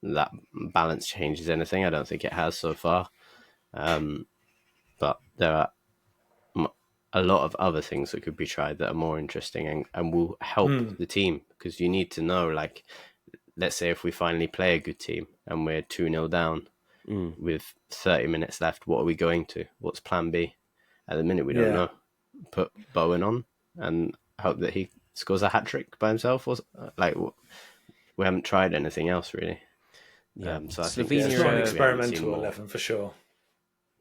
that balance changes anything. I don't think it has so far. But there are a lot of other things that could be tried that are more interesting and will help the team, because you need to know, like, let's say if we finally play a good team and we're 2-0 down with 30 minutes left, what are we going to? What's plan B? At the minute, we don't know. Put Bowen on and hope that he scores a hat-trick by himself, or like, we haven't tried anything else really. Yeah, so I think it's not an experimental 11 for sure.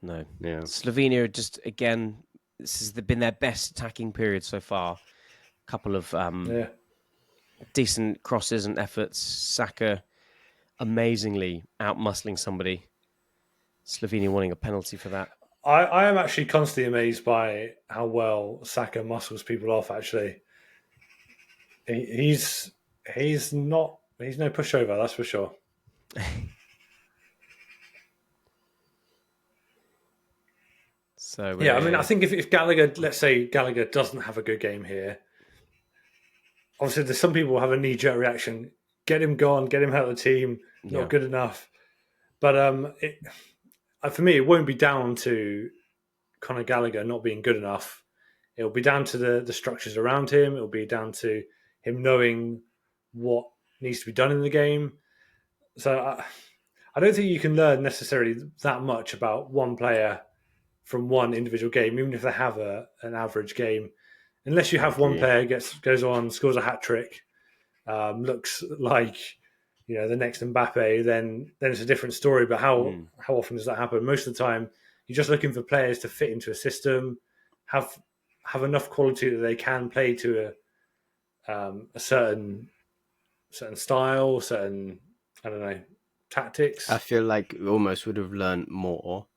No. Yeah. Slovenia just, again, this has been their best attacking period so far. A couple of decent crosses and efforts. Saka amazingly out-muscling somebody. Slovenia wanting a penalty for that. I am actually constantly amazed by how well Saka muscles people off, actually. He's no pushover, that's for sure. So I mean, I think if Gallagher, let's say Gallagher doesn't have a good game here, obviously there's some people who have a knee-jerk reaction. Get him gone, get him out of the team, not good enough. But for me, it won't be down to Conor Gallagher not being good enough. It'll be down to the structures around him. It'll be down to him knowing what needs to be done in the game. So I don't think you can learn necessarily that much about one player from one individual game, even if they have an average game, unless you have one player goes on, scores a hat trick, looks like the next Mbappe, then it's a different story. But how often does that happen? Most of the time, you're just looking for players to fit into a system, have enough quality that they can play to a certain style, certain, I don't know, tactics. I feel like we almost would have learned more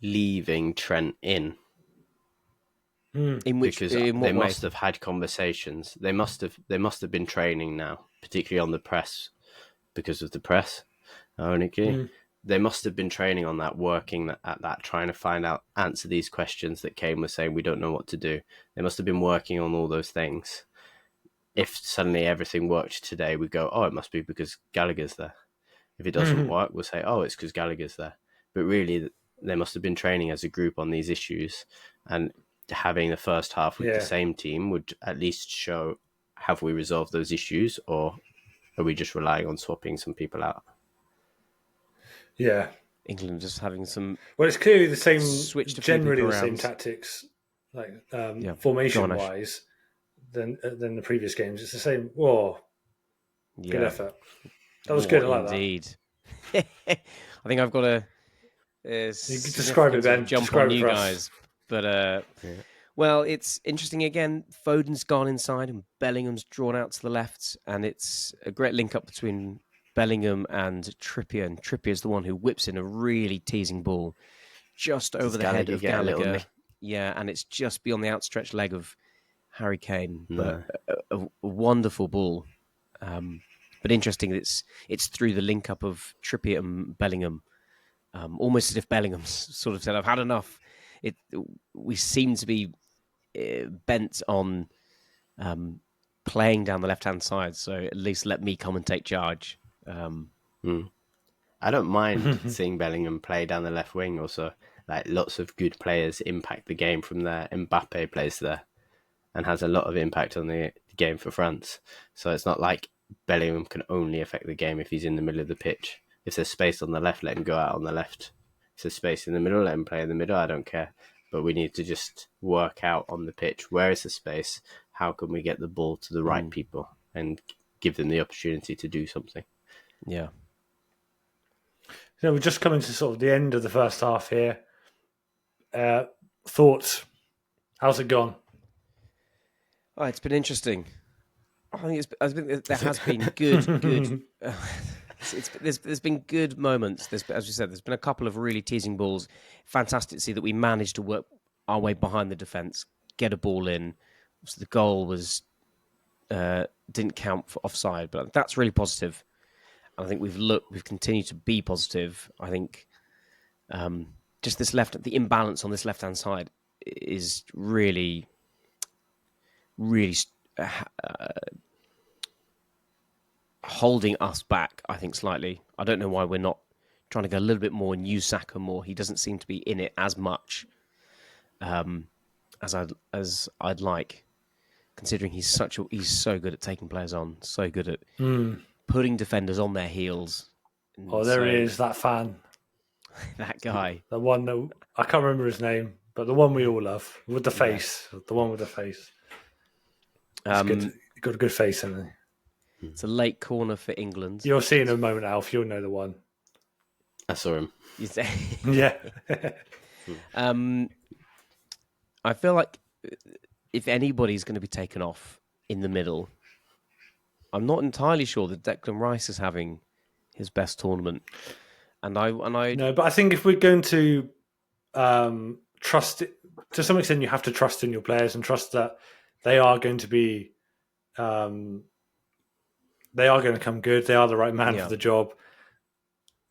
leaving Trent in. Because they must have had conversations. They must have been training now, particularly on the press, because of the press. Ironically, they must have been training on that, working at that, trying to answer these questions that Kane was saying we don't know what to do. They must have been working on all those things. If suddenly everything worked today, we go, oh, it must be because Gallagher's there. If it doesn't work, we'll say, oh, it's because Gallagher's there. But really, they must have been training as a group on these issues, and having the first half with the same team would at least show, have we resolved those issues, or are we just relying on swapping some people out? Yeah. England just having some... Well, it's clearly the same, generally the same tactics, like formation-wise, than the previous games. It's the same. Whoa. Good effort. That was good. I like indeed. I think I've got a... you can describe it, Ben. Jump describe on you us. guys. But, well, it's interesting again. Foden's gone inside and Bellingham's drawn out to the left. And it's a great link up between Bellingham and Trippier. And Trippier's the one who whips in a really teasing ball just over the head of Gallagher. Yeah, and it's just beyond the outstretched leg of Harry Kane. No. But a wonderful ball. But interesting, it's through the link up of Trippier and Bellingham. Almost as if Bellingham's sort of said, I've had enough. We seem to be bent on playing down the left-hand side, so at least let me come and take charge. I don't mind seeing Bellingham play down the left wing also. Like, lots of good players impact the game from there. Mbappe plays there and has a lot of impact on the game for France. So it's not like Bellingham can only affect the game if he's in the middle of the pitch. If there's space on the left, let him go out on the left. If there's space in the middle, let him play in the middle. I don't care. But we need to just work out on the pitch. Where is the space? How can we get the ball to the right people and give them the opportunity to do something? Yeah. We're just coming to sort of the end of the first half here. Thoughts? How's it gone? Oh, it's been interesting. I think there has been good. There's been good moments. As you said, there's been a couple of really teasing balls. Fantastic to see that we managed to work our way behind the defence, get a ball in. So the goal was didn't count for offside, but that's really positive. And I think we've continued to be positive. I think just the imbalance on this left-hand side is really, really holding us back, I think, slightly. I don't know why we're not trying to go a little bit more and use Saka more. He doesn't seem to be in it as much as I'd like, considering he's so good at taking players on, so good at putting defenders on their heels. Oh, there he is, that fan. That guy. The one that I can't remember his name, but the one we all love with the face. Yeah. The one with the face. Good. Got a good face, hasn't he? It's a late corner for England. You'll see in a moment, Alf. You'll know the one. I saw him. You say? Yeah. I feel like if anybody's going to be taken off in the middle, I'm not entirely sure that Declan Rice is having his best tournament. And I no, but I think if we're going to trust it, to some extent, you have to trust in your players and trust that they are going to be, they are going to come good. They are the right man for the job.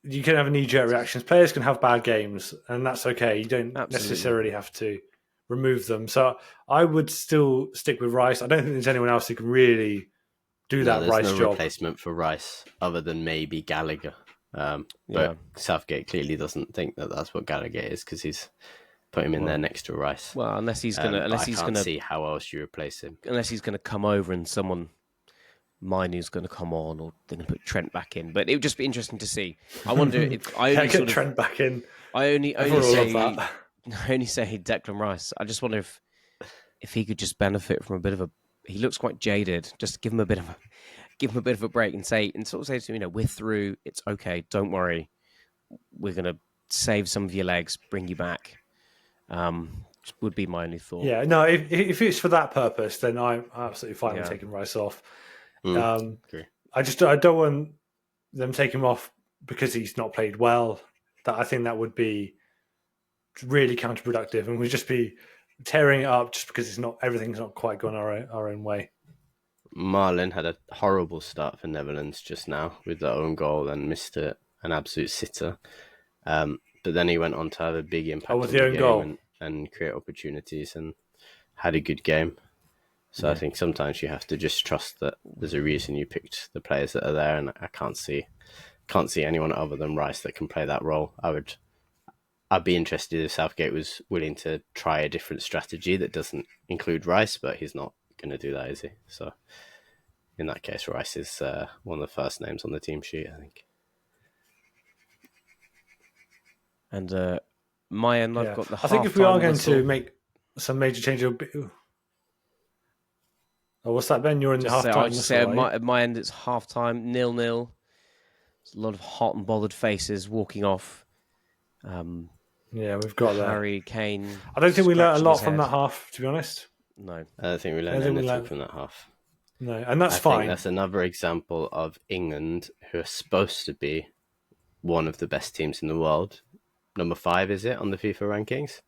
You can have knee-jerk reactions. Players can have bad games, and that's okay. You don't necessarily have to remove them. So I would still stick with Rice. I don't think there's anyone else who can really do that Rice job. There's no replacement for Rice other than maybe Gallagher. But Southgate clearly doesn't think that that's what Gallagher is because he's put him in there next to Rice. Well, unless he's gonna see how else you replace him. Unless he's gonna come over and someone Mainoo's going to come on, or they're going to put Trent back in. But it would just be interesting to see. I wonder if I only get Trent back in. I only say Declan Rice. I just wonder if he could just benefit from a bit of a. He looks quite jaded. Just give him a bit of a break and say to him, we're through. It's okay. Don't worry. We're going to save some of your legs, bring you back. Would be my only thought. Yeah, no. If it's for that purpose, then I'm absolutely fine with taking Rice off. I don't want them taking him off because he's not played well. I think that would be really counterproductive, and we'd just be tearing it up just because everything's not quite gone our own way. Marlon had a horrible start for Netherlands just now with the own goal and missed an absolute sitter. But then he went on to have a big impact with the own goal and create opportunities and had a good game. So I think sometimes you have to just trust that there's a reason you picked the players that are there, and I can't see anyone other than Rice that can play that role. I'd be interested if Southgate was willing to try a different strategy that doesn't include Rice, but he's not going to do that, is he? So in that case, Rice is one of the first names on the team sheet, I think. And my end, I've got the. I think if we are going to make some major changes. Oh, what's that, Ben? You're in the half-time. I'll just say at my end, it's half-time, 0-0. There's a lot of hot and bothered faces walking off. We've got Harry Kane. I don't think we learned a lot from that half, to be honest. No. I don't think we learned anything from that half. No, and that's fine. I think that's another example of England, who are supposed to be one of the best teams in the world. Number 5, is it, on the FIFA rankings?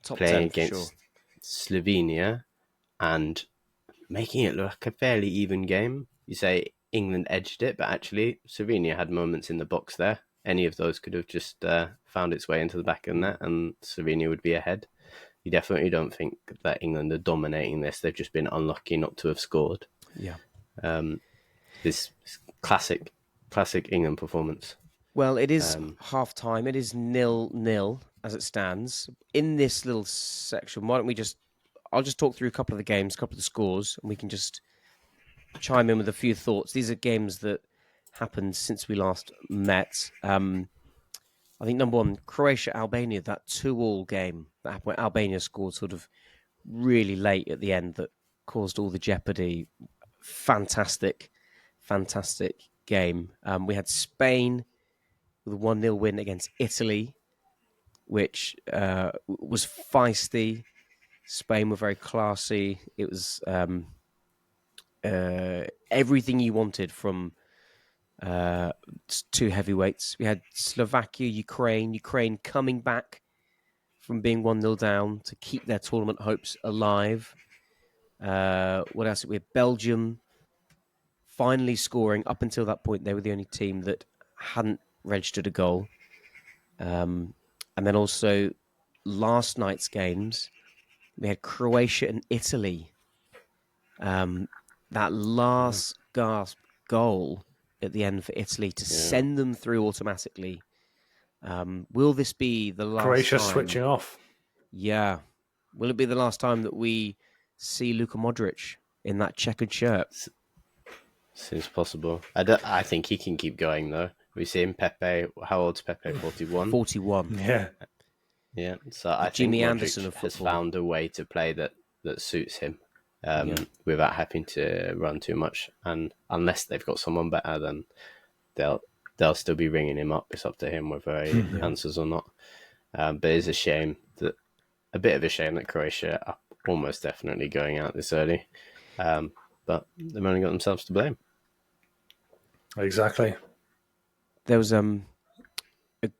Top playing 10 against Slovenia and making it look like a fairly even game. You say England edged it, but actually Slovenia had moments in the box there. Any of those could have just found its way into the back of the net and Slovenia would be ahead. You definitely don't think that England are dominating this. They've just been unlucky not to have scored. Yeah. This classic England performance. Well, it is half-time. It is 0-0 as it stands. In this little section, why don't we I'll just talk through a couple of the games, a couple of the scores, and we can just chime in with a few thoughts. These are games that happened since we last met. I think number 1, Croatia-Albania, that 2-2 game that happened where Albania scored sort of really late at the end that caused all the jeopardy. Fantastic game. We had Spain with a 1-0 win against Italy, which was feisty. Spain were very classy. It was everything you wanted from two heavyweights. We had Slovakia, Ukraine coming back from being 1-0 down to keep their tournament hopes alive. What else? We had Belgium finally scoring. Up until that point, they were the only team that hadn't registered a goal. And then also last night's games, we had Croatia and Italy. That last gasp goal at the end for Italy to send them through automatically. Will this be the last Croatia time? switching off. Yeah. Will it be the last time that we see Luka Modric in that checkered shirt? Seems possible. I think he can keep going though. We see him. Pepe. How old's Pepe? 41. 41. Yeah. Yeah. So I Jimmy think Anderson Modric of has football. found a way to play that suits him, without having to run too much. And unless they've got someone better, then they'll still be ringing him up. It's up to him whether he answers or not. But it's a bit of a shame that Croatia are almost definitely going out this early. But they've only got themselves to blame. Exactly. There was a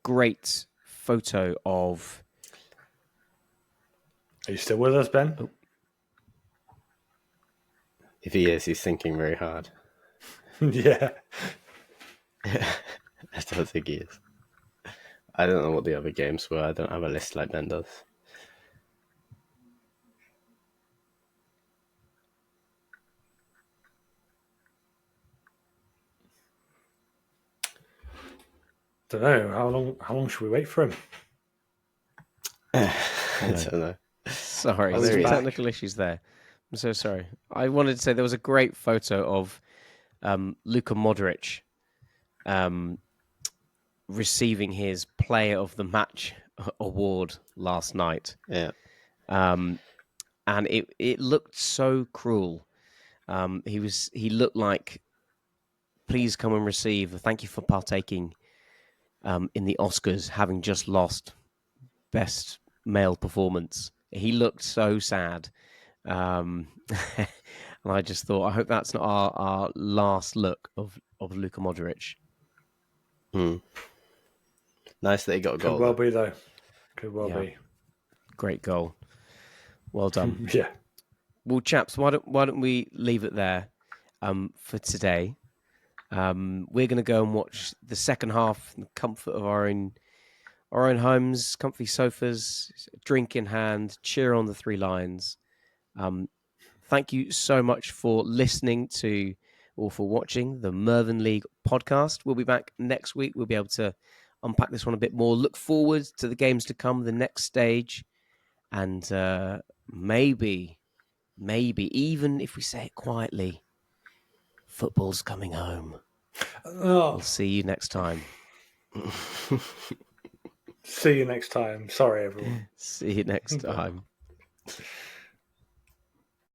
great photo of... Are you still with us, Ben? Oh. If he is, he's thinking very hard. Yeah. I don't think he is. I don't know what the other games were. I don't have a list like Ben does. Don't know. How long should we wait for him? I don't know. Sorry, Oh, there's he's back. technical issues there. I'm so sorry. I wanted to say there was a great photo of Luka Modric receiving his Player of the Match award last night. Yeah. And it looked so cruel. He looked like, please come and receive. Thank you for partaking in the Oscars, having just lost Best Male Performance. He looked so sad. And I just thought, I hope that's not our last look of Luka Modric. Nice that he got a goal. Could well be, though. Could well be. Great goal. Well done. Yeah. Well, chaps, why don't we leave it there for today? We're going to go and watch the second half in the comfort of our own homes, comfy sofas, drink in hand, cheer on the three lions. Thank you so much for listening to or for watching the Mervyn League podcast. We'll be back next week. We'll be able to unpack this one a bit more, look forward to the games to come, the next stage, and maybe, even if we say it quietly, football's coming home. We'll see you next time. See you next time. Sorry, everyone. See you next time.